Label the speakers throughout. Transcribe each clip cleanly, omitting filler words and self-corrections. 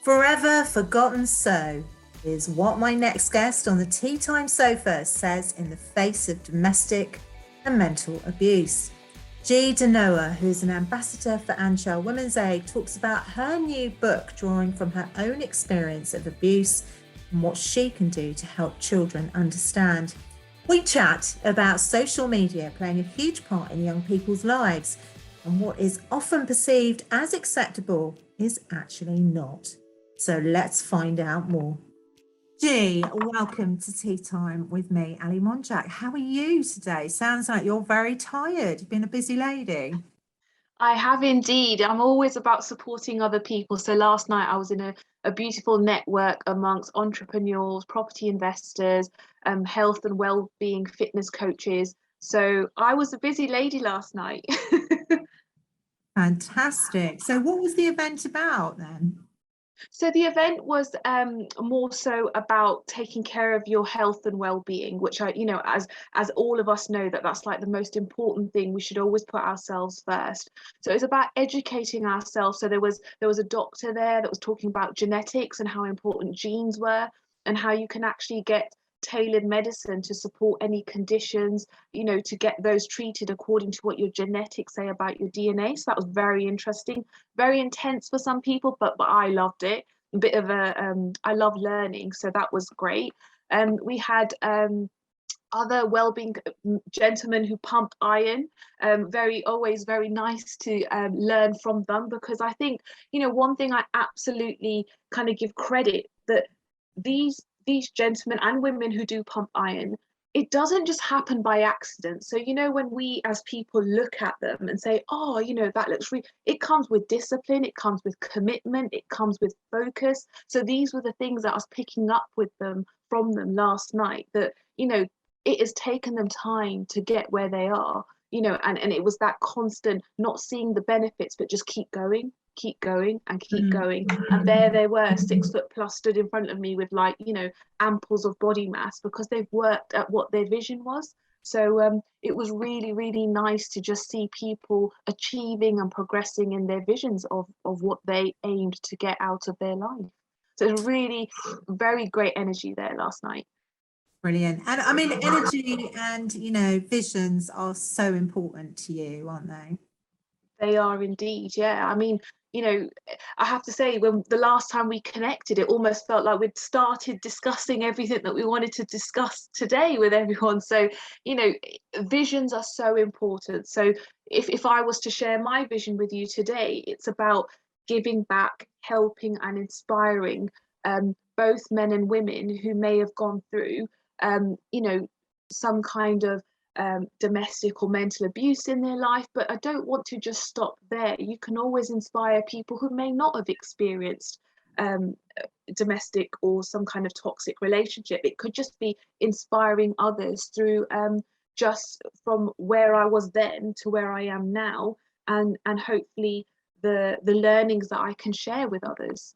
Speaker 1: Forever forgotten so is what my next guest on the Tea Time Sofa says in the face of domestic and mental abuse. Dhanoa, who is an ambassador for Aanchal Women's Aid, talks about her new book drawing from her own experience of abuse and what she can do to help children understand. We chat about social media playing a huge part in young people's lives and what is often perceived as acceptable is actually not. So let's find out more. G, welcome to Tea Time with me, Ali Monjack. How are you today? Sounds like you're very tired. You've been a busy lady.
Speaker 2: I have indeed. I'm always about supporting other people. So last night I was in a beautiful network amongst entrepreneurs, property investors, health and well-being fitness coaches. So I was a busy lady last night.
Speaker 1: Fantastic. So what was the event about then?
Speaker 2: So the event was more so about taking care of your health and well-being, which as all of us know, that's like the most important thing. We should always put ourselves first. So it's about educating ourselves. So there was a doctor there that was talking about genetics and how important genes were, and how you can actually get tailored medicine to support any conditions, to get those treated according to what your genetics say about your DNA. So that was very interesting, very intense for some people, but I loved it. A bit of I love learning, so that was great. We had other well-being gentlemen who pump iron. Always very nice to learn from them, because I think, one thing I absolutely kind of give credit, that these gentlemen and women who do pump iron, it doesn't just happen by accident. So, when we as people look at them and say, oh, that looks really, it comes with discipline, it comes with commitment, it comes with focus. So these were the things that I was picking up from them last night, that, it has taken them time to get where they are, and it was that constant not seeing the benefits, but just keep going and keep going. And there they were, 6 foot plus, stood in front of me with amples of body mass, because they've worked at what their vision was. So it was really, really nice to just see people achieving and progressing in their visions of what they aimed to get out of their life. So it was really very great energy there last night.
Speaker 1: Brilliant. And I mean, energy and, visions are so important to you, aren't they?
Speaker 2: They are indeed, yeah. I mean, I have to say, when the last time we connected, it almost felt like we'd started discussing everything that we wanted to discuss today with everyone. So, visions are so important. So if I was to share my vision with you today, it's about giving back, helping and inspiring both men and women who may have gone through, some kind of domestic or mental abuse in their life. But I don't want to just stop there. You can always inspire people who may not have experienced domestic or some kind of toxic relationship. It could just be inspiring others through just from where I was then to where I am now, and hopefully the learnings that I can share with others.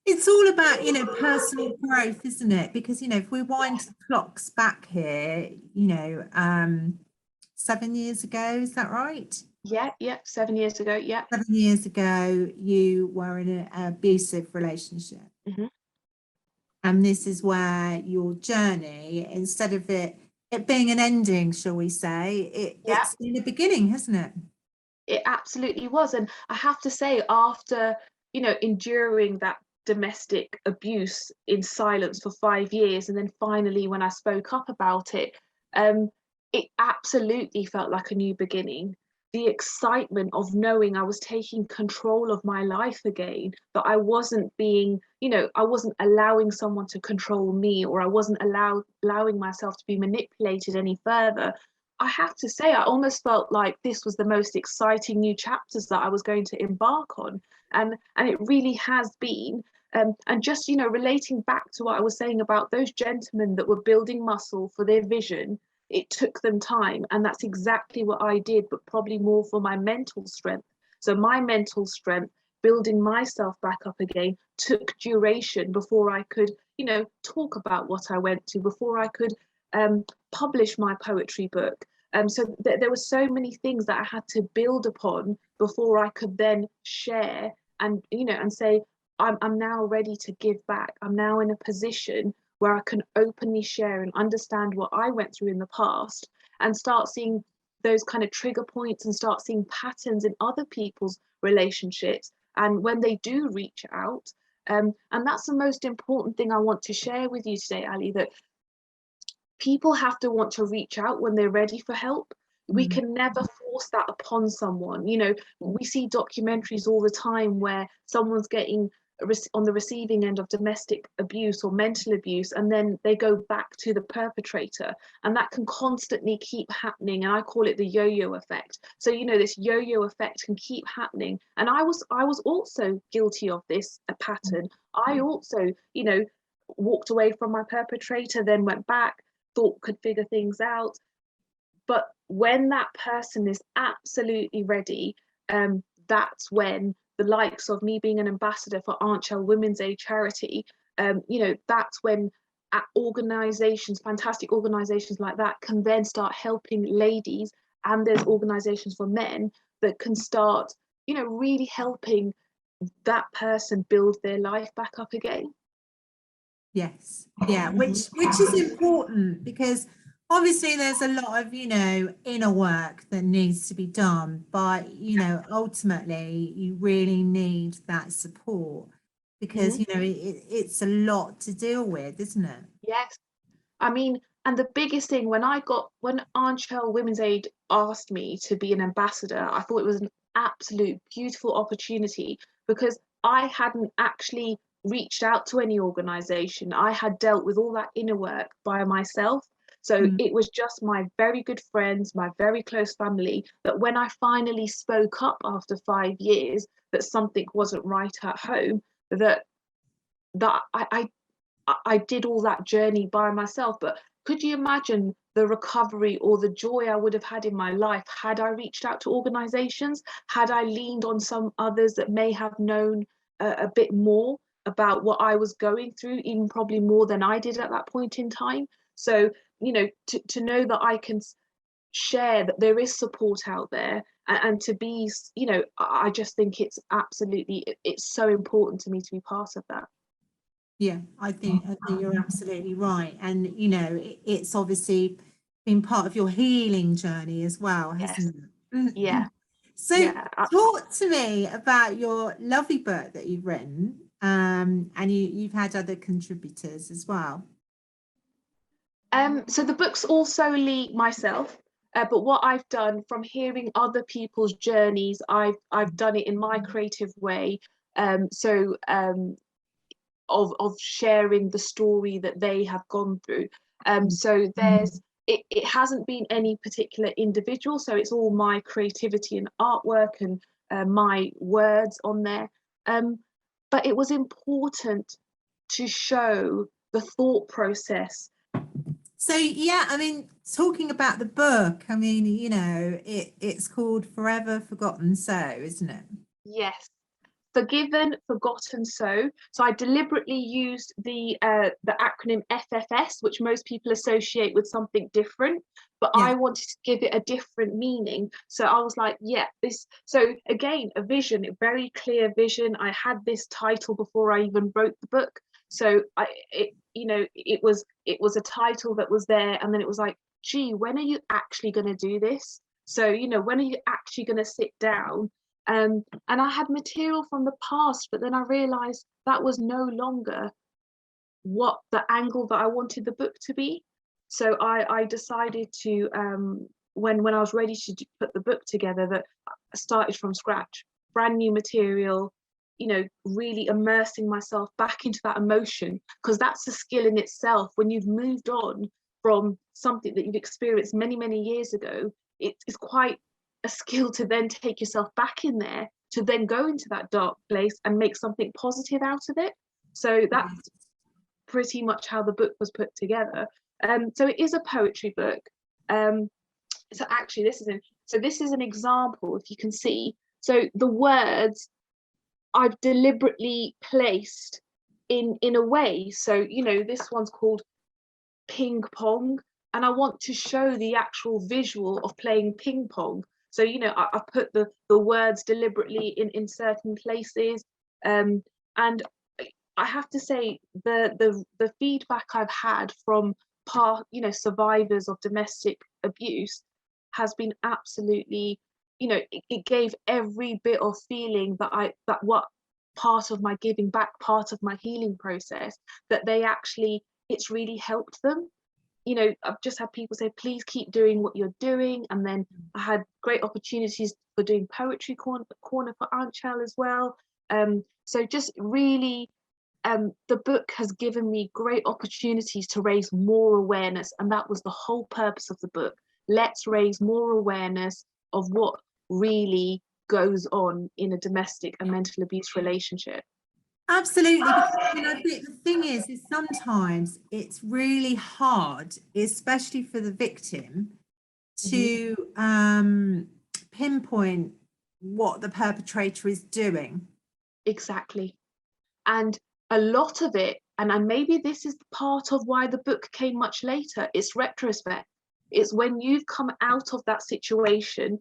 Speaker 1: It's all about, personal growth, isn't it? Because, if we wind the clocks back here, 7 years ago, is that right?
Speaker 2: Yeah, 7 years ago, yeah.
Speaker 1: 7 years ago, you were in an abusive relationship.
Speaker 2: Mm-hmm.
Speaker 1: And this is where your journey, instead of it being an ending, shall we say, it's been a beginning, hasn't it?
Speaker 2: It absolutely was. And I have to say, after, enduring that domestic abuse in silence for 5 years, and then finally when I spoke up about it, it absolutely felt like a new beginning. The excitement of knowing I was taking control of my life again, that I wasn't being, I wasn't allowing someone to control me, or I wasn't allowing myself to be manipulated any further. I have to say, I almost felt like this was the most exciting new chapters that I was going to embark on. And it really has been. And just, relating back to what I was saying about those gentlemen that were building muscle for their vision, it took them time. And that's exactly what I did, but probably more for my mental strength. So my mental strength, building myself back up again, took duration before I could, talk about what I went to, before I could publish my poetry book. So there were so many things that I had to build upon before I could then share and, and say, I'm now ready to give back. I'm now in a position where I can openly share and understand what I went through in the past, and start seeing those kind of trigger points and start seeing patterns in other people's relationships. And when they do reach out, and that's the most important thing I want to share with you today, Ali, that people have to want to reach out when they're ready for help. We can never force that upon someone. You know, we see documentaries all the time where someone's getting on the receiving end of domestic abuse or mental abuse, and then they go back to the perpetrator, and that can constantly keep happening. And I call it the yo-yo effect. So, you know, this yo-yo effect can keep happening. And I was also guilty of this a pattern. I also, you know, walked away from my perpetrator, then went back, thought could figure things out. But when that person is absolutely ready, that's when the likes of me being an ambassador for Aanchal Women's Aid charity, you know, that's when organizations, fantastic organizations like that, can then start helping ladies. And there's organizations for men that can start, you know, really helping that person build their life back up again.
Speaker 1: Yes, yeah, which is important, because obviously there's a lot of, you know, inner work that needs to be done, but, you know, ultimately you really need that support, because, you know, it's a lot to deal with, isn't it?
Speaker 2: Yes. I mean, and the biggest thing, when Aanchal Women's Aid asked me to be an ambassador, I thought it was an absolute beautiful opportunity, because I hadn't actually reached out to any organization. I had dealt with all that inner work by myself. So it was just my very good friends, my very close family, that when I finally spoke up after 5 years that something wasn't right at home, that I did all that journey by myself. But could you imagine the recovery or the joy I would have had in my life had I reached out to organizations, had I leaned on some others that may have known a bit more about what I was going through, even probably more than I did at that point in time. So, you know, to know that I can share that there is support out there, and to be, you know, I just think it's absolutely, it's so important to me to be part of that.
Speaker 1: Yeah, I think you're absolutely right. And, you know, it's obviously been part of your healing journey as well,
Speaker 2: Yes.
Speaker 1: hasn't it?
Speaker 2: Yeah.
Speaker 1: So
Speaker 2: Yeah.
Speaker 1: talk to me about your lovely book that you've written, and you've had other contributors as well.
Speaker 2: So the book's all solely myself, but what I've done from hearing other people's journeys, I've done it in my creative way. Of sharing the story that they have gone through. So it hasn't been any particular individual, so it's all my creativity and artwork and my words on there. But it was important to show the thought process.
Speaker 1: So yeah, I mean, talking about the book, I mean, you know, it's called Forever Forgotten So, isn't it?
Speaker 2: Yes. Forgiven, forgotten, so. So I deliberately used the acronym FFS, which most people associate with something different, but
Speaker 1: Yeah.
Speaker 2: I wanted to give it a different meaning. So I was like, yeah, this. So again, a vision, a very clear vision. I had this title before I even wrote the book. So it was a title that was there, and then it was like, gee, when are you actually going to do this? So, you know, when are you actually going to sit down? And I had material from the past, but then I realized that was no longer what the angle that I wanted the book to be. So I decided to, when I was ready to put the book together, that I started from scratch, brand new material, you know, really immersing myself back into that emotion, because that's a skill in itself. When you've moved on from something that you've experienced many, many years ago, it's quite a skill to then take yourself back in there, to then go into that dark place and make something positive out of it. So that's pretty much how the book was put together. So it is a poetry book. So actually this is an example, if you can see. So the words I've deliberately placed in a way. So, you know, this one's called ping pong, and I want to show the actual visual of playing ping pong. So, you know, I put the words deliberately in certain places, and I have to say the feedback I've had from survivors of domestic abuse has been absolutely, it gave every bit of feeling that what part of my giving back, part of my healing process, that they actually, it's really helped them. I've just had people say, please keep doing what you're doing. And then I had great opportunities for doing poetry corner for Aanchal as well. So just really, the book has given me great opportunities to raise more awareness, and that was the whole purpose of the book. Let's raise more awareness of what really goes on in a domestic and mental abuse relationship.
Speaker 1: Absolutely, because I think the thing is sometimes it's really hard, especially for the victim, to pinpoint what the perpetrator is doing.
Speaker 2: Exactly. And a lot of it, and maybe this is part of why the book came much later, it's retrospect. It's when you've come out of that situation,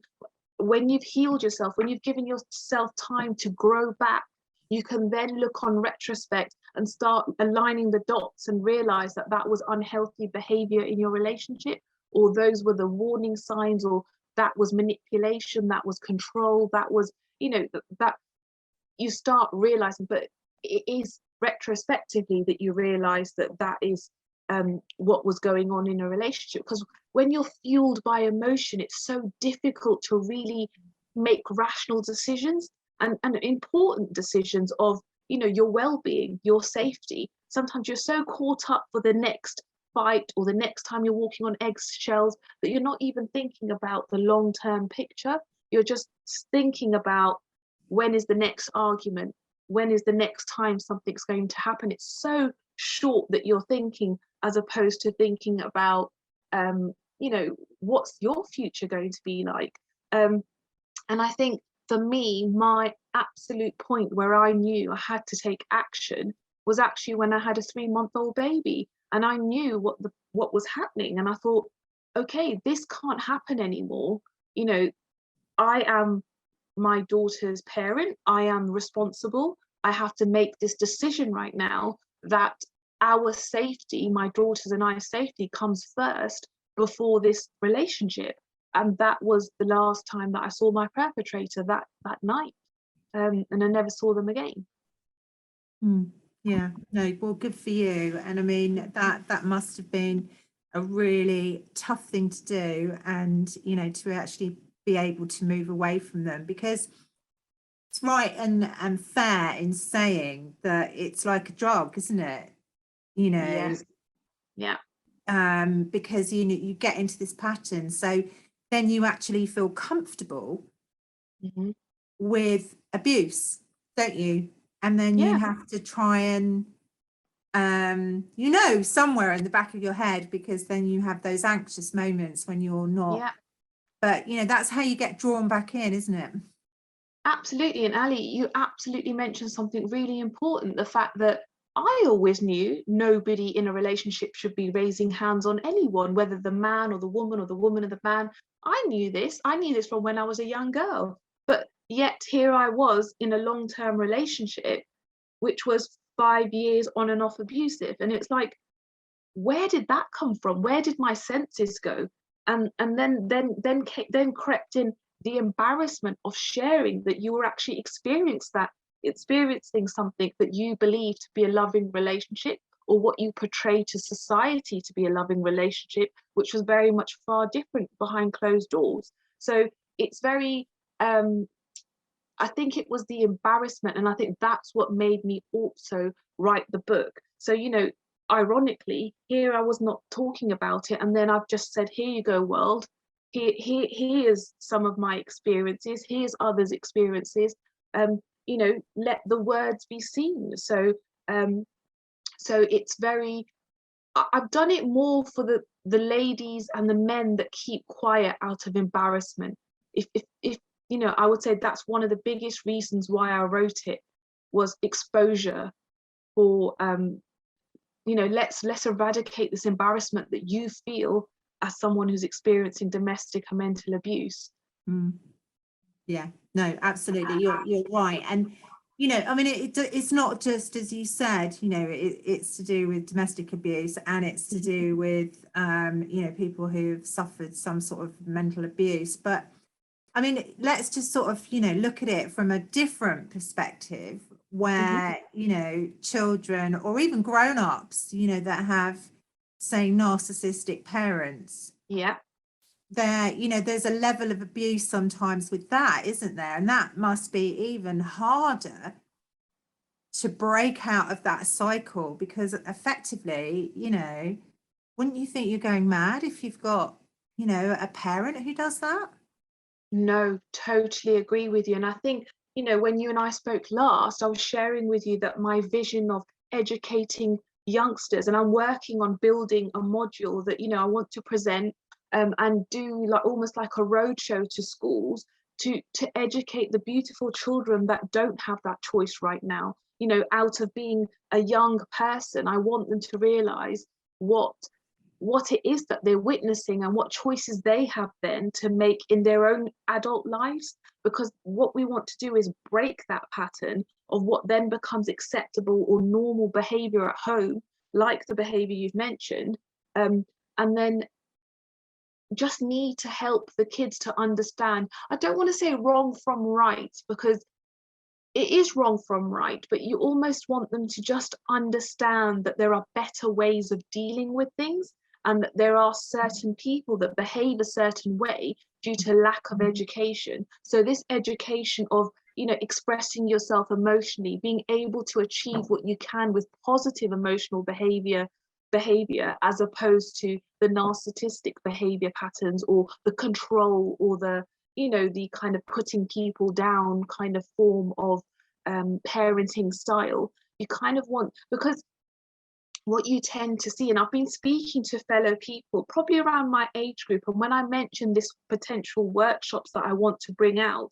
Speaker 2: when you've healed yourself, when you've given yourself time to grow back, you can then look on retrospect and start aligning the dots and realize that that was unhealthy behavior in your relationship, or those were the warning signs, or that was manipulation, that was control, that was, that you start realizing. But it is retrospectively that you realize that that is what was going on in a relationship. Because when you're fueled by emotion, it's so difficult to really make rational decisions and important decisions of, your well-being, your safety. Sometimes you're so caught up for the next fight or the next time you're walking on eggshells that you're not even thinking about the long-term picture. You're just thinking about, when is the next argument? When is the next time something's going to happen? It's so short that you're thinking, as opposed to thinking about, what's your future going to be like? And I think for me, my absolute point where I knew I had to take action was actually when I had a 3-month-old baby, and I knew what was happening, and I thought, okay, this can't happen anymore. I am my daughter's parent. I am responsible. I have to make this decision right now that our safety, my daughter's and I's safety, comes first before this relationship. And that was the last time that I saw my perpetrator that night. And I never saw them again.
Speaker 1: Yeah, no, well, good for you. And I mean, that must have been a really tough thing to do, and to actually be able to move away from them, because it's right and fair in saying that it's like a drug, isn't it?
Speaker 2: Yes. Yeah.
Speaker 1: Because you get into this pattern, so then you actually feel comfortable with abuse, don't you? And then you have to try and somewhere in the back of your head, because then you have those anxious moments when you're not, but that's how you get drawn back in, isn't it?
Speaker 2: Absolutely. And Ali, you absolutely mentioned something really important, the fact that I always knew nobody in a relationship should be raising hands on anyone, whether the man or the woman or the woman or the man. I knew this from when I was a young girl. But yet here I was in a long-term relationship, which was 5 years on and off abusive. And it's like, where did that come from? Where did my senses go? And then crept in the embarrassment of sharing that you were actually experiencing something that you believe to be a loving relationship, or what you portray to society to be a loving relationship, which was very much far different behind closed doors. So it's very, I think it was the embarrassment, and I think that's what made me also write the book. So, ironically, here I was not talking about it, and then I've just said, here you go, world. Here's some of my experiences, here's others' experiences. Let the words be seen. So it's very, I've done it more for the ladies and the men that keep quiet out of embarrassment. If I would say that's one of the biggest reasons why I wrote it, was exposure for let's eradicate this embarrassment that you feel as someone who's experiencing domestic and mental abuse.
Speaker 1: Yeah, no, absolutely, you're right. And you know, I mean, it's not just, as you said, you know, it's to do with domestic abuse, and it's to do with, you know, people who've suffered some sort of mental abuse. But I mean, let's just sort of, you know, look at it from a different perspective where, you know, children or even grown-ups, you know, that have, say, narcissistic parents.
Speaker 2: Yeah.
Speaker 1: There, you know, there's a level of abuse sometimes with that, isn't there? And that must be even harder to break out of that cycle, because effectively, you know, wouldn't you think you're going mad if you've got, you know, a parent who does that?
Speaker 2: No, totally agree with you. And I think, you know, when you and I spoke last, I was sharing with you that my vision of educating youngsters, and I'm working on building a module that, you know, I want to present and do like almost like a roadshow to schools to educate the beautiful children that don't have that choice right now. You know, out of being a young person, I want them to realize what it is that they're witnessing and what choices they have then to make in their own adult lives. Because what we want to do is break that pattern of what then becomes acceptable or normal behavior at home, like the behavior you've mentioned, and then just need to help the kids to understand. I don't want to say wrong from right, because it is wrong from right, but you almost want them to just understand that there are better ways of dealing with things, and that there are certain people that behave a certain way due to lack of education. So this education of, you know, expressing yourself emotionally, being able to achieve what you can with positive emotional behavior, as opposed to the narcissistic behavior patterns or the control or the, you know, the kind of putting people down kind of form of parenting style. You kind of want, because what you tend to see, and I've been speaking to fellow people probably around my age group, and when I mention this potential workshops that I want to bring out,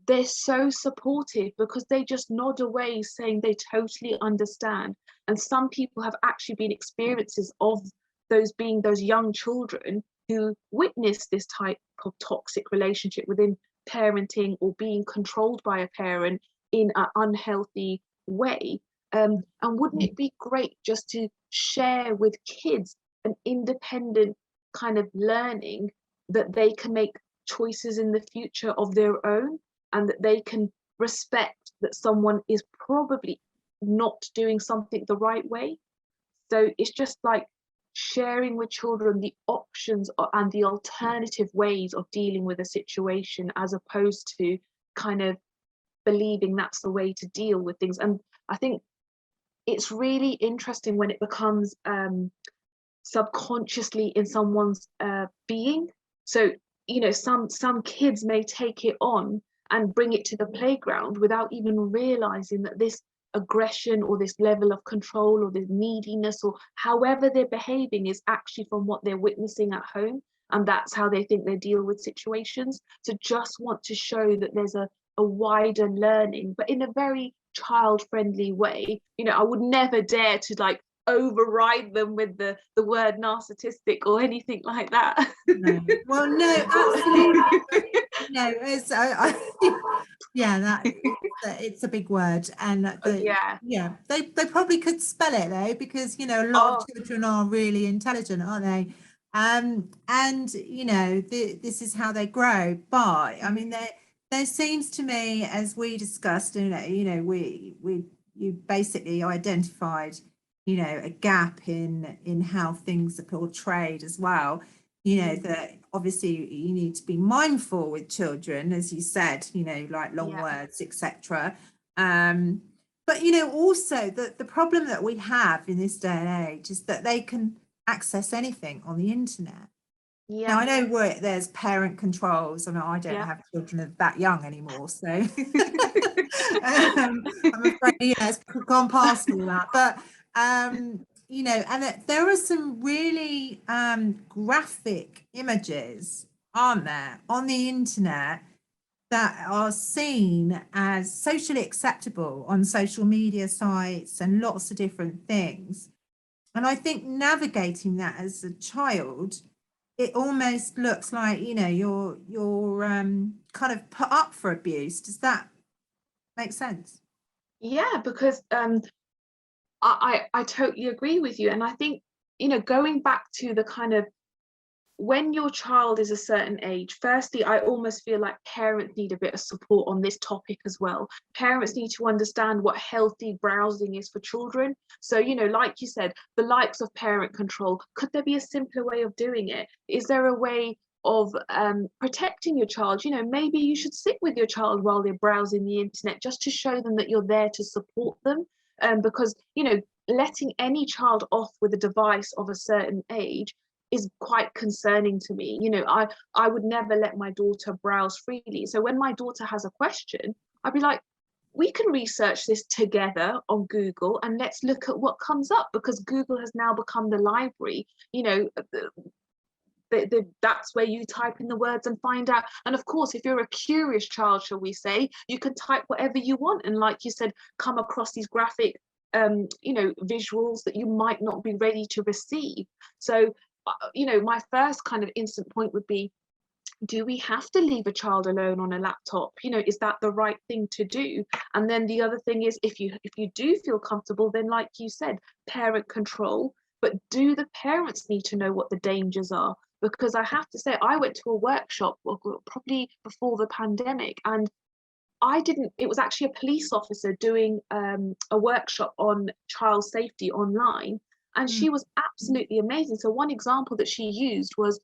Speaker 2: they're so supportive because they just nod away saying they totally understand. And some people have actually been experiences of those being those young children who witness this type of toxic relationship within parenting or being controlled by a parent in an unhealthy way. And wouldn't it be great just to share with kids an independent kind of learning that they can make choices in the future of their own, and that they can respect that someone is probably not doing something the right way? So it's just like sharing with children the options and the alternative ways of dealing with a situation, as opposed to kind of believing that's the way to deal with things. And I think it's really interesting when it becomes subconsciously in someone's being. So, you know, some kids may take it on and bring it to the playground without even realizing that this aggression or this level of control or this neediness or however they're behaving is actually from what they're witnessing at home, and that's how they think they deal with situations. So just want to show that there's a wider learning, but in a very child-friendly way. You know, I would never dare to like override them with the word narcissistic or anything like that.
Speaker 1: No. Well, no, absolutely. No, it's yeah, that it's a big word, and
Speaker 2: Yeah.
Speaker 1: they probably could spell it though, because you know a lot of
Speaker 2: Oh,
Speaker 1: children are really intelligent, aren't they? And you know this is how they grow. But I mean, there seems to me, as we discussed, you know, you basically identified, you know, a gap in how things are portrayed as well. You know, that obviously you need to be mindful with children, as you said, you know, like long
Speaker 2: yeah.
Speaker 1: words, etc. But you know, also the problem that we have in this day and age is that they can access anything on the internet. Now,
Speaker 2: Yeah.
Speaker 1: I know there's parent controls. I mean, I don't
Speaker 2: Yeah.
Speaker 1: have children that young anymore, so I'm afraid, yeah, it's gone past all that. But you know, and there are some really graphic images, aren't there, on the internet that are seen as socially acceptable on social media sites and lots of different things. And I think navigating that as a child, it almost looks like, you know, you're kind of put up for abuse. Does that make sense?
Speaker 2: Yeah, because I totally agree with you. And I think, going back to the kind of, when your child is a certain age, firstly, I almost feel like parents need a bit of support on this topic as well. Parents need to understand what healthy browsing is for children. So, like you said, the likes of parent control, could there be a simpler way of doing it? Is there a way of protecting your child? Maybe you should sit with your child while they're browsing the internet, just to show them that you're there to support them. Because, letting any child off with a device of a certain age is quite concerning to me. I would never let my daughter browse freely. So when my daughter has a question, I'd be like, we can research this together on Google and let's look at what comes up, because Google has now become the library. That's where you type in the words and find out. And of course, if you're a curious child, shall we say, you can type whatever you want, and like you said, come across these graphic visuals that you might not be ready to receive. So my first kind of instant point would be, do we have to leave a child alone on a laptop? Is that the right thing to do? And then the other thing is, if you do feel comfortable, then like you said, parent control. But do the parents need to know what the dangers are? Because I have to say, I went to a workshop probably before the pandemic, and it was actually a police officer doing a workshop on child safety online, and she was absolutely amazing. So one example that she used was,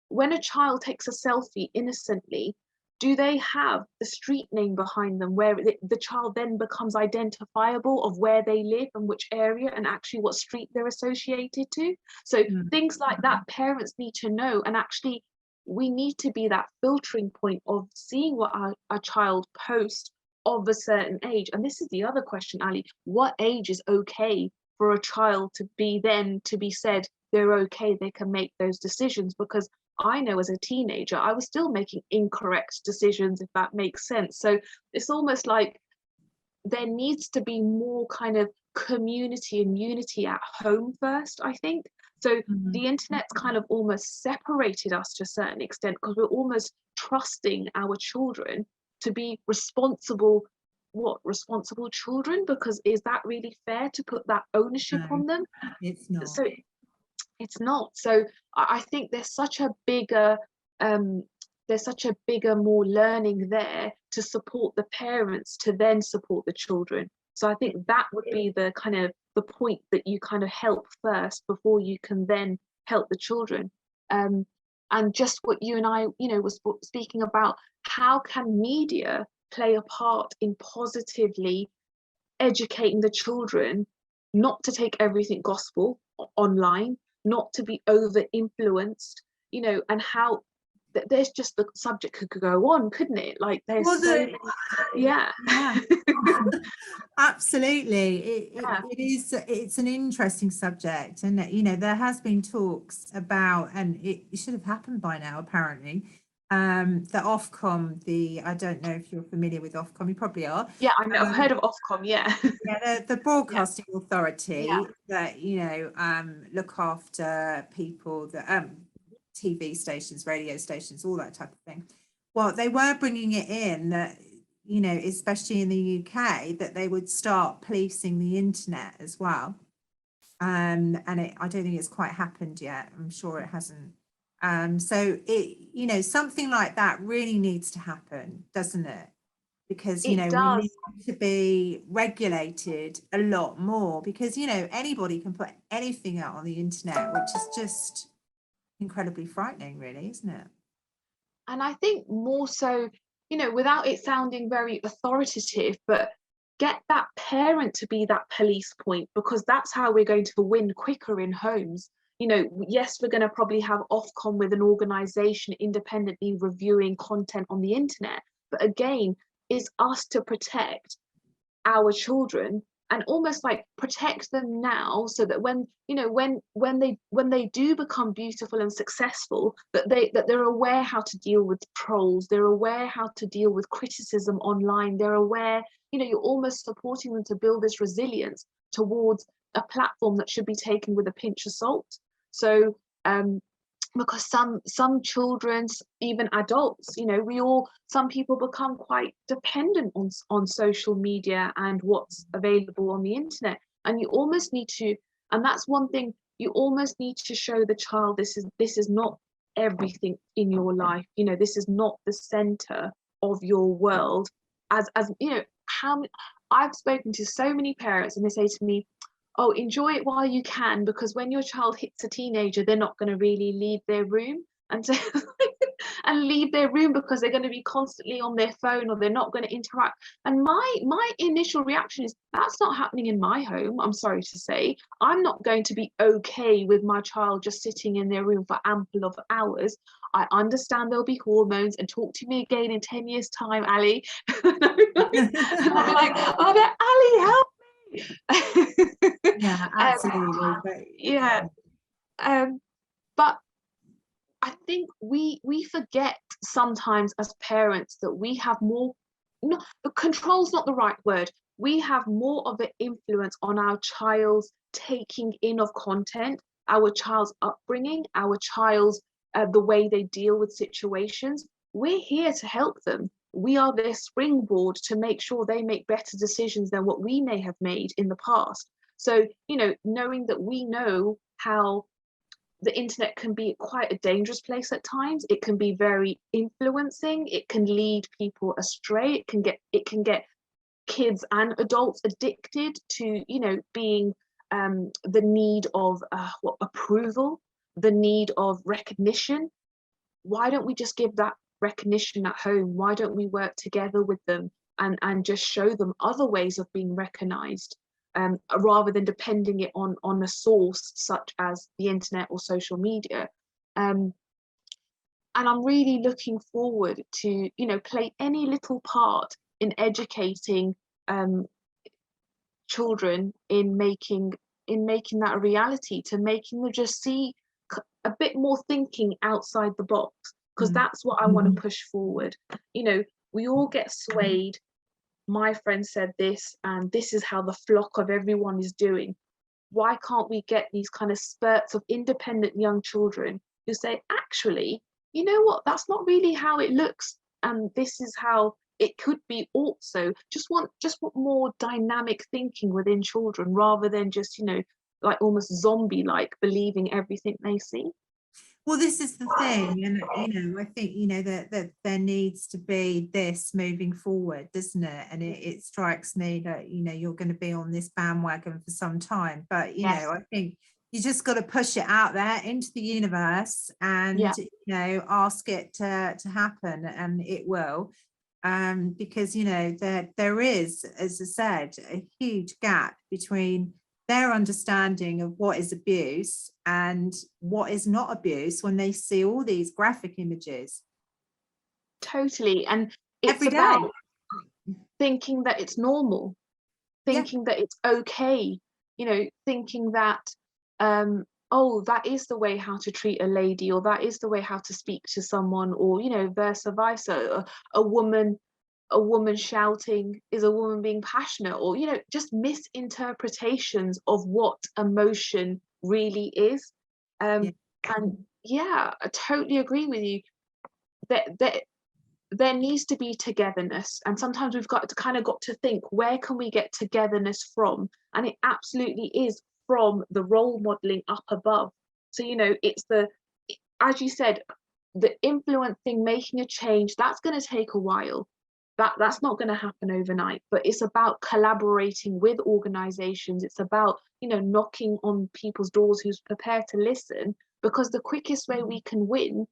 Speaker 2: when a child takes a selfie innocently, do they have the street name behind them, where the child then becomes identifiable of where they live and which area and actually what street they're associated to? So things like that, parents need to know. And actually, we need to be that filtering point of seeing what our child posts of a certain age. And this is the other question, Ali: what age is okay for a child to be said they're okay, they can make those decisions? Because I know as a teenager, I was still making incorrect decisions, if that makes sense. So it's almost like there needs to be more kind of community and unity at home first, I think. So the internet's kind of almost separated us to a certain extent, because we're almost trusting our children to be responsible children, because is that really fair to put that ownership on them?
Speaker 1: It's not.
Speaker 2: So it's not. So I think there's such a bigger more learning there to support the parents to then support the children. So I think that would be the kind of the point that you kind of help first before you can then help the children. And just what you and I, was speaking about, how can media play a part in positively educating the children not to take everything gospel online, not to be over influenced, and how there's just, the subject could go on, couldn't it? Like there's yeah.
Speaker 1: Absolutely. It's an interesting subject, and there has been talks about, and it should have happened by now apparently, the Ofcom, I don't know if you're familiar with Ofcom, you probably are.
Speaker 2: Yeah, I know, I've heard of Ofcom, yeah.
Speaker 1: Yeah, the broadcasting authority
Speaker 2: Yeah.
Speaker 1: that look after people that TV stations, radio stations, all that type of thing. Well, they were bringing it in that, especially in the UK, that they would start policing the internet as well. And I don't think it's quite happened yet. I'm sure it hasn't. So something like that really needs to happen, doesn't it? Because, we need to be regulated a lot more, because, anybody can put anything out on the internet, which is just incredibly frightening, really, isn't it?
Speaker 2: And I think more so, without it sounding very authoritative, but get that parent to be that police point, because that's how we're going to win quicker in homes. Yes, we're going to probably have Ofcom with an organization independently reviewing content on the internet, but again, it's us to protect our children, and almost like protect them now, so that when they do become beautiful and successful, that they're aware how to deal with trolls, they're aware how to deal with criticism online, they're aware, you're almost supporting them to build this resilience towards a platform that should be taken with a pinch of salt. So because some children, even adults, you know, some people become quite dependent on social media and what's available on the internet, and you almost need to, and that's one thing, you almost need to show the child this is not everything in your life, you know, this is not the center of your world. As you know, I've spoken to so many parents and they say to me, oh, enjoy it while you can, because when your child hits a teenager, they're not going to really leave their room, and so and leave their room because they're going to be constantly on their phone, or they're not going to interact. And my initial reaction is, that's not happening in my home. I'm sorry to say, I'm not going to be okay with my child just sitting in their room for ample of hours. I understand there'll be hormones, and talk to me again in 10 years time, Ali. And I'm like, oh, Ali, help.
Speaker 1: Yeah, absolutely.
Speaker 2: Yeah, but I think we forget sometimes as parents that we have more, no, control's not the right word, we have more of an influence on our child's taking in of content, our child's upbringing, our child's the way they deal with situations. We're here to help them. We are their springboard to make sure they make better decisions than what we may have made in the past. So, you know, knowing that we know how the internet can be quite a dangerous place at times, it can be very influencing, it can lead people astray, it can get kids and adults addicted to, you know, being the need of approval, the need of recognition. Why don't we just give that recognition at home? Why don't we work together with them and just show them other ways of being recognized, rather than depending it on a source such as the internet or social media? And I'm really looking forward to, you know, play any little part in educating children in making that a reality, to making them just see a bit more thinking outside the box, because that's what I want to push forward. You know, we all get swayed. My friend said this, and this is how the flock of everyone is doing. Why can't we get these kind of spurts of independent young children who say, actually, you know what, that's not really how it looks, and this is how it could be also. Just want more dynamic thinking within children, rather than just, you know, like almost zombie like believing everything they see.
Speaker 1: Well, this is the thing, and you know, I think, you know, that there needs to be this moving forward, doesn't it? And it strikes me that, you know, you're going to be on this bandwagon for some time, but you know, I think you just got to push it out there into the universe, and you know, ask it to happen, and it will. Because you know, there is, as I said, a huge gap between their understanding of what is abuse and what is not abuse when they see all these graphic images.
Speaker 2: Totally. And it's
Speaker 1: every day,
Speaker 2: about thinking that it's normal, thinking that it's okay, you know, thinking that oh, that is the way how to treat a lady, or that is the way how to speak to someone, or, you know, versa versa. A woman shouting is a woman being passionate, or, you know, just misinterpretations of what emotion really is. And yeah, I totally agree with you that there needs to be togetherness, and sometimes we've got to think, where can we get togetherness from? And it absolutely is from the role modeling up above. So, you know, it's as you said, the influencing, making a change, that's going to take a while. That's not going to happen overnight, but it's about collaborating with organizations. It's about, you know, knocking on people's doors who's prepared to listen, because the quickest way we can win,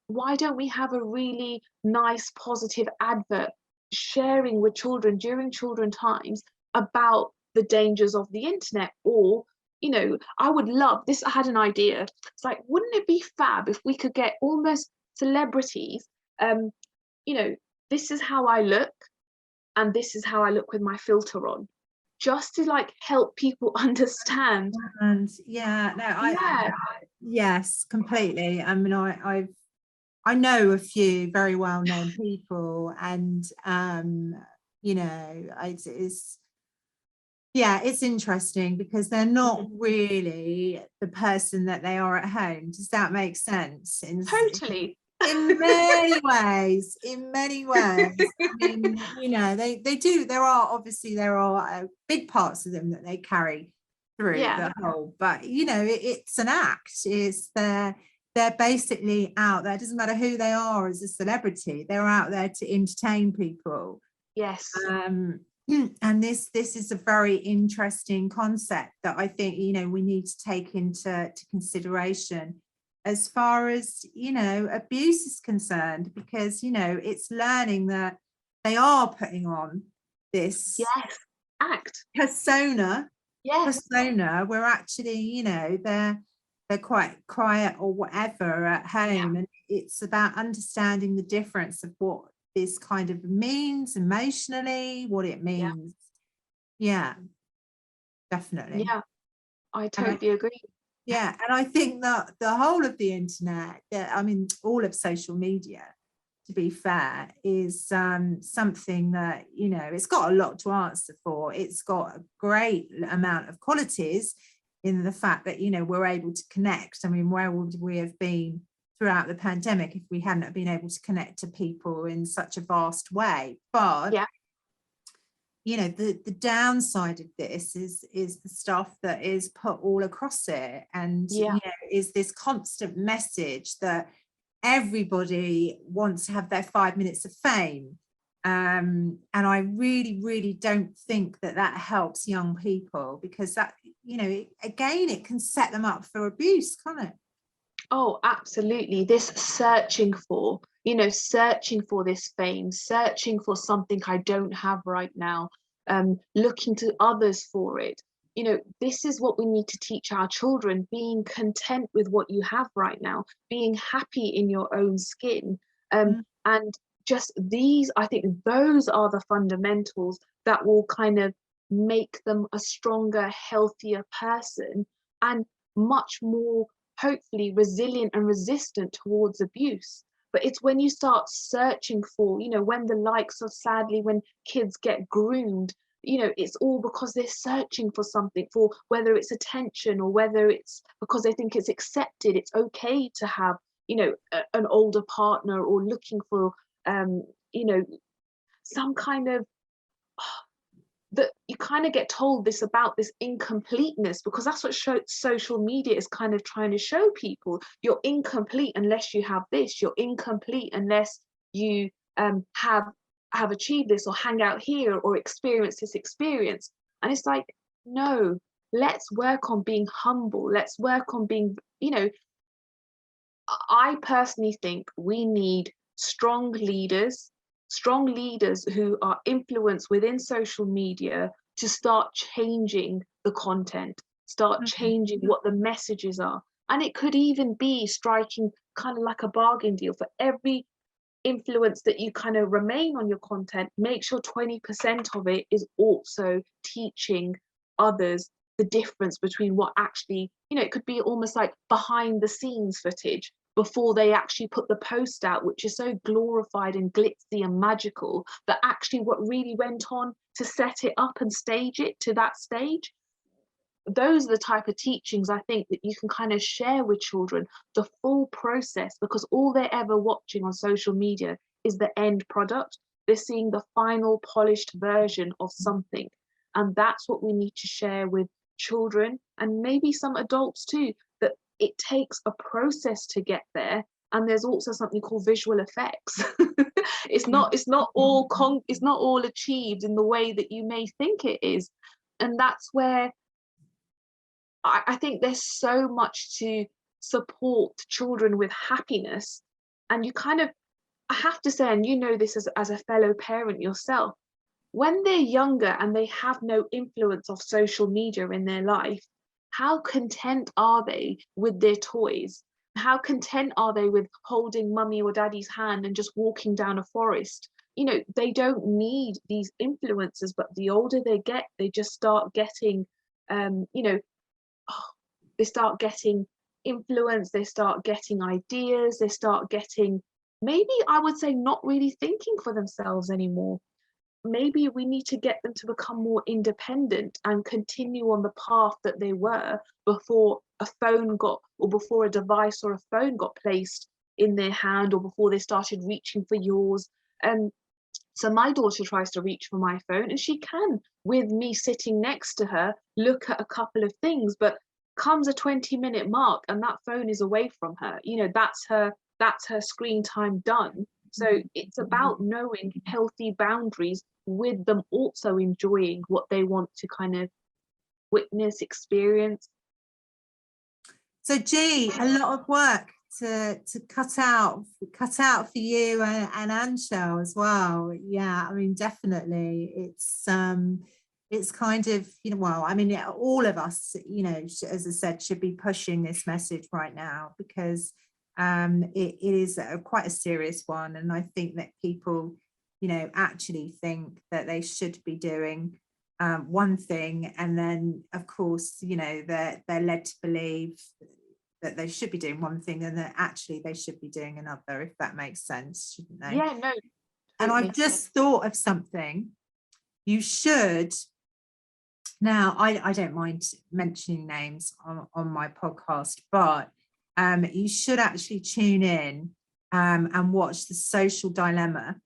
Speaker 2: why don't we have a really nice positive advert sharing with children during children times about the dangers of the internet? Or, you know, I would love this, I had an idea. It's like, wouldn't it be fab if we could get almost celebrities, you know, this is how I look, and this is how I look with my filter on, just to like help people understand.
Speaker 1: And yes, completely. I mean, I know a few very well-known people, and you know, it's Yeah, it's interesting because they're not
Speaker 2: Mhm.
Speaker 1: really the person that they are at home. Does that make sense?
Speaker 2: Totally.
Speaker 1: In many ways, in many ways. I mean, you know, they do. There are big parts of them that they carry through
Speaker 2: Yeah.
Speaker 1: the whole. But you know, it's an act. They're basically out there. It doesn't matter who they are as a celebrity. They're out there to entertain people.
Speaker 2: Yes.
Speaker 1: Um, and this is a very interesting concept that I think, you know, we need to take into consideration as far as, you know, abuse is concerned, because, you know, it's learning that they are putting on this
Speaker 2: Yes. Act.
Speaker 1: persona
Speaker 2: Yes.
Speaker 1: persona where actually, you know, they're quite quiet or whatever at
Speaker 2: Yeah.
Speaker 1: home, and it's about understanding the difference of what this kind of means emotionally, what it
Speaker 2: Yeah.
Speaker 1: means. Yeah, definitely.
Speaker 2: Yeah. I
Speaker 1: And I
Speaker 2: totally agree.
Speaker 1: Yeah, and I think that the whole of the internet, I mean, all of social media, to be fair, is something that, you know, it's got a lot to answer for. It's got a great amount of qualities in the fact that, you know, we're able to connect. I mean, where would we have been throughout the pandemic if we hadn't been able to connect to people in such a vast way? But
Speaker 2: Yeah.
Speaker 1: you know, the downside of this is the stuff that is put all across it, and
Speaker 2: Yeah.
Speaker 1: you know, is this constant message that everybody wants to have their 5 minutes of fame. And I really don't think that that helps young people, because that, you know, again, it can set them up for abuse, can't it?
Speaker 2: Oh, absolutely. This searching for, searching for this fame, searching for something I don't have right now, looking to others for it. This is what we need to teach our children, being content with what you have right now, being happy in your own skin.
Speaker 1: Mm.
Speaker 2: And just these, I think those are the fundamentals that will kind of make them a stronger, healthier person, and much more hopefully resilient and resistant towards abuse. But it's when you start searching for, when the likes of, sadly, when kids get groomed, it's all because they're searching for something, for whether it's attention or whether it's because they think it's accepted, it's okay to have, an older partner, or looking for, um, you know, some kind of, that you kind of get told this about this incompleteness, because that's what social media is kind of trying to show people. You're incomplete unless you have this. You're incomplete unless you have achieved this, or hang out here, or experience this experience. And it's like, no, let's work on being humble. Let's work on being, I personally think we need strong leaders who are influenced within social media to start changing the content, start
Speaker 1: Mhm.
Speaker 2: changing what the messages are. And it could even be striking kind of like a bargain deal for every influence that you kind of remain on your content. Make sure 20% of it is also teaching others the difference between what actually, it could be almost like behind the scenes footage before they actually put the post out, which is so glorified and glitzy and magical, but actually what really went on to set it up and stage it to that stage. Those are the type of teachings I think that you can kind of share with children, the full process, because all they're ever watching on social media is the end product. They're seeing the final polished version of something. And that's what we need to share with children, and maybe some adults too, that it takes a process to get there. And there's also something called visual effects. It's not all achieved in the way that you may think it is. And that's where I think there's so much to support children with happiness. And you kind of, I have to say, and you know this as a fellow parent yourself, when they're younger and they have no influence of social media in their life, how content are they with their toys? How content are they with holding mummy or daddy's hand and just walking down a forest? They don't need these influences, but the older they get, they just start getting, um, you know, they start getting influence, they start getting ideas, they start getting, maybe I would say, not really thinking for themselves anymore. maybe we need to get them to become more independent and continue on the path that they were before a phone got, or before a device or a phone got placed in their hand, or before they started reaching for yours. So my daughter tries to reach for my phone, and she can, with me sitting next to her, look at a couple of things, but comes a 20-minute mark and that phone is away from her. That's her screen time done. So it's about knowing healthy boundaries, with them also enjoying what they want to kind of witness, experience.
Speaker 1: So G, a lot of work to cut out for you and Aanchal as well. Yeah, I mean, definitely it's kind of, well, I mean, all of us, as I said, should be pushing this message right now, because it is quite a serious one. And I think that people, actually think that they should be doing one thing, and then of course, they're led to believe that they should be doing one thing and that actually they should be doing another, if that makes sense, shouldn't they?
Speaker 2: Yeah, no.
Speaker 1: And I've just thought of something. You should, now I don't mind mentioning names on my podcast, but you should actually tune in and watch The Social Dilemma.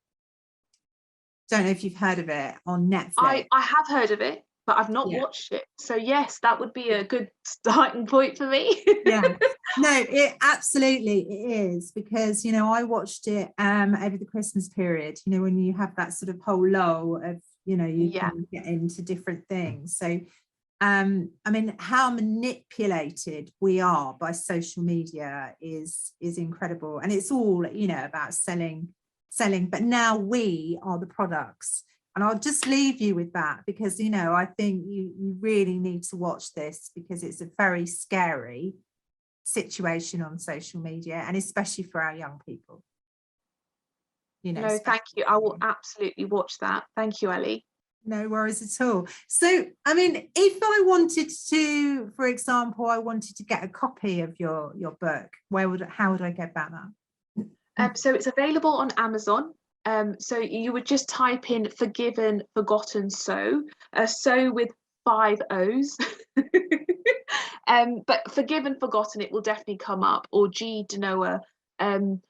Speaker 1: Don't know if you've heard of it, on Netflix.
Speaker 2: I have heard of it, but I've not watched it. So yes, that would be a good starting point for me.
Speaker 1: Yeah, no, it absolutely it is, because I watched it over the Christmas period, when you have that sort of whole lull of you can get into different things. So I mean, how manipulated we are by social media is incredible, and it's all about selling, but now we are the products. And I'll just leave you with that, because I think you really need to watch this, because it's a very scary situation on social media, and especially for our young people.
Speaker 2: No, thank you. I will absolutely watch that. Thank you, Ellie.
Speaker 1: No worries at all. So, I mean, if I wanted to, for example, I wanted to get a copy of your book, how would I get about that?
Speaker 2: So it's available on Amazon. So you would just type in "forgiven, forgotten, so," so with 5 O's. But "forgiven, forgotten," it will definitely come up, or G Dhanoa, and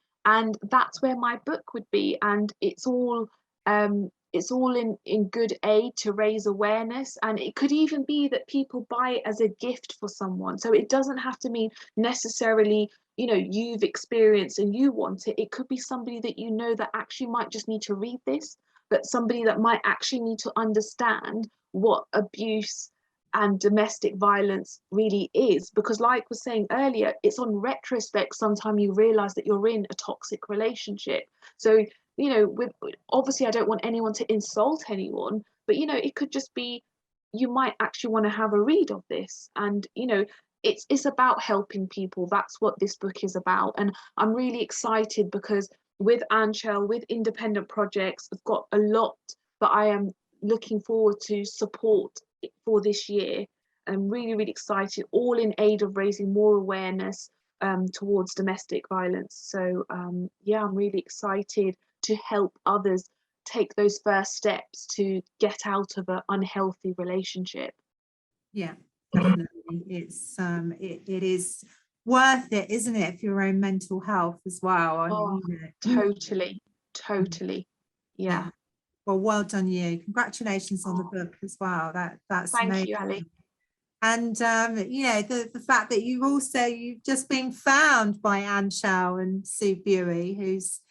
Speaker 2: that's where my book would be. And it's all in good aid to raise awareness, and it could even be that people buy it as a gift for someone. So it doesn't have to mean necessarily you've experienced and you want it. It could be somebody that that actually might just need to read this, but somebody that might actually need to understand what abuse and domestic violence really is. Because like I was saying earlier, it's on retrospect sometimes you realize that you're in a toxic relationship. So with obviously I don't want anyone to insult anyone, but it could just be you might actually want to have a read of this. And it's about helping people. That's what this book is about. And I'm really excited because with Aanchal, with independent projects, I've got a lot that I am looking forward to support for this year. I'm really, really excited, all in aid of raising more awareness towards domestic violence. So yeah, I'm really excited to help others take those first steps to get out of an unhealthy relationship.
Speaker 1: Yeah, definitely. It's it is worth it, isn't it, for your own mental health as well? I mean,
Speaker 2: totally. Yeah.
Speaker 1: Well done you. Congratulations on the book as well. That's
Speaker 2: thank
Speaker 1: amazing.
Speaker 2: you, Ali.
Speaker 1: And the fact that you've just been found by Aanchal and Sooooo, who's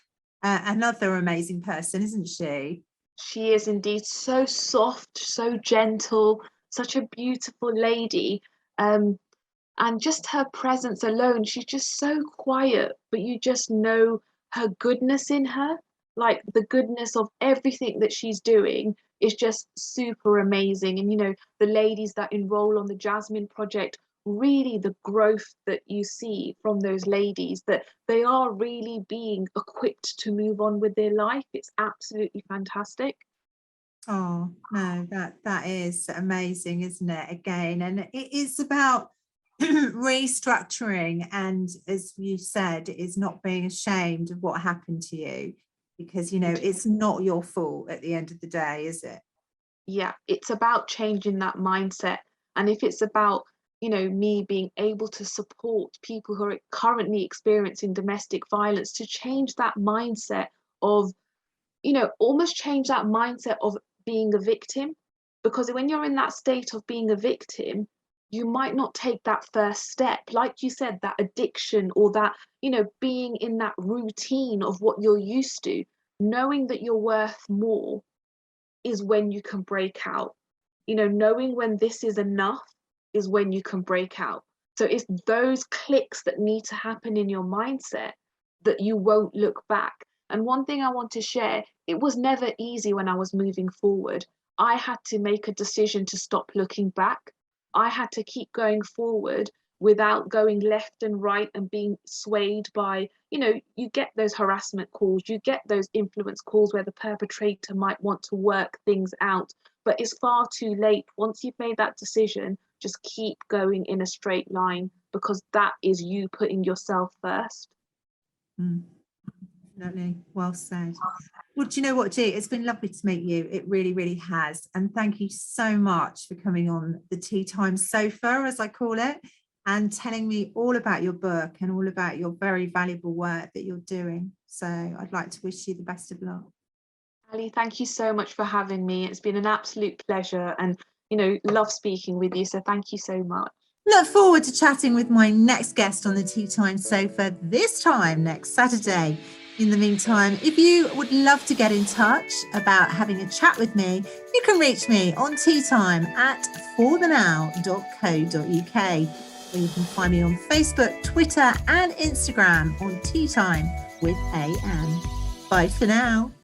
Speaker 1: another amazing person, isn't she?
Speaker 2: She is indeed so soft, so gentle, such a beautiful lady. And just her presence alone, she's just so quiet, but you just know her goodness in her. Like the goodness of everything that she's doing is just super amazing. And the ladies that enroll on the Jasmine project, really the growth that you see from those ladies, that they are really being equipped to move on with their life. It's absolutely fantastic.
Speaker 1: Oh no, that is amazing, isn't it? Again, and it is about restructuring, and as you said, is not being ashamed of what happened to you, because, you know, it's not your fault at the end of the day, is it?
Speaker 2: Yeah, it's about changing that mindset. And if it's about, you know, me being able to support people who are currently experiencing domestic violence, to change that mindset of, you know, almost change that mindset of being a victim. Because when you're in that state of being a victim, you might not take that first step. Like you said, that addiction, or that, you know, being in that routine of what you're used to, knowing that you're worth more is when you can break out. You know, knowing when this is enough is when you can break out. So it's those clicks that need to happen in your mindset that you won't look back. And one thing I want to share, it was never easy when I was moving forward. I had to make a decision to stop looking back. I had to keep going forward without going left and right and being swayed by, you know, you get those harassment calls, you get those influence calls where the perpetrator might want to work things out, but it's far too late. Once you've made that decision, just keep going in a straight line, because that is you putting yourself first.
Speaker 1: Definitely. Well said. Well, do you know what, G? It's been lovely to meet you. It really, really has. And thank you so much for coming on the Tea Time Sofa, as I call it, and telling me all about your book and all about your very valuable work that you're doing. So I'd like to wish you the best of luck.
Speaker 2: Ali, thank you so much for having me. It's been an absolute pleasure, and, you know, love speaking with you. So thank you so much.
Speaker 1: Look forward to chatting with my next guest on the Tea Time Sofa, this time next Saturday. In the meantime, if you would love to get in touch about having a chat with me, you can reach me on teatime@forthenow.co.uk, or you can find me on Facebook, Twitter and Instagram on Tea Time with AM. Bye for now.